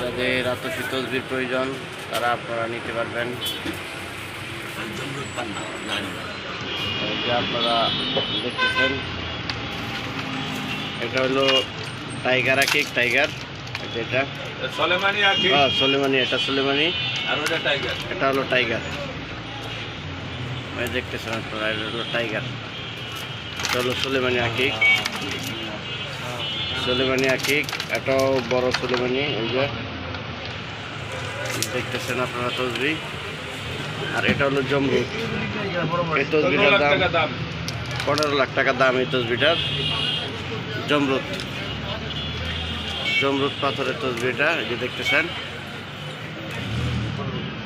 যাদের আতসী তসবির প্রয়োজন তারা আপনারা নিতে পারবেন। এই যে আপনারা দেখতেছেন, এটা হলো টাইগার আকিক, টাইগার এটা সোলেমানি আকিক, সোলেমানি, এটা সোলেমানি, আর ওটা টাইগার, এটা হলো টাইগার। দেখতেছেন আপনারা, এটা হলো টাইগার, এটা হলো সোলেমানি আকিক, সোলেমানি আকিক, এটাও বড় সোলেমানি। এই যে দেখতেছেন আপনারা তসবি। আর এটা হলো জমরুদ, এই তসবিটার দাম 15 লাখ টাকা দাম। এই তসবিটার জমরুদ, জমরুদ পাথরের তসবিটা এই যে দেখতেছেন,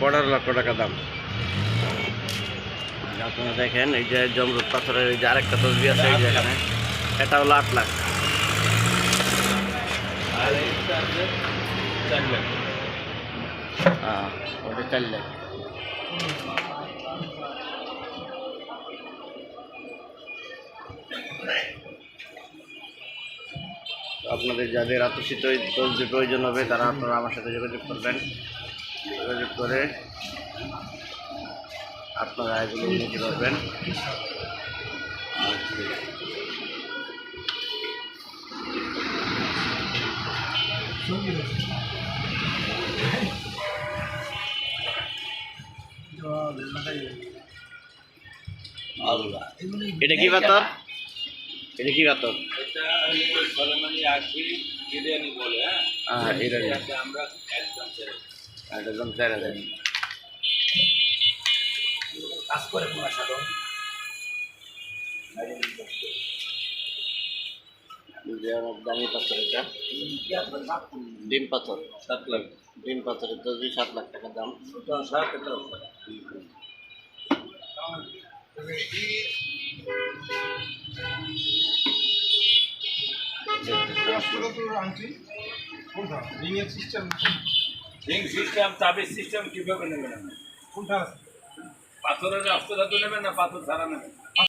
15 লক্ষ টাকা দাম। আপনারা দেখেন এই যে জমরুদ পাথরের এই যে আরেকটা তসবি আছে এই যে এখানে, এটা হলো 8 লাখ। ওটা 4 লাখ। আপনাদের যাদের আতসী তসবির প্রয়োজন হবে তারা আপনারা আমার সাথে যোগাযোগ করবেন, যোগাযোগ করে আপনারা এগুলো নিতে পারবেন। এটা কি পাথর? এটা কি পাথর? এটা সোলেমানি আকিক, ইরানি বলে। হ্যাঁ, ইরানি। আমরা একদম একদম 4000 কাজ করে কোন সাধন। দামি পাথর, এটা ডিম পাথর, 7 লাখ। ডিম পাথরের তসবি 7 লাখ টাকা দাম। রিং সিস্টেম, চাবি সিস্টেম কিভাবে নেবেন? কোনটা পাথরের রাস্তা নেবেন না পাথর ছাড়া নেবেন?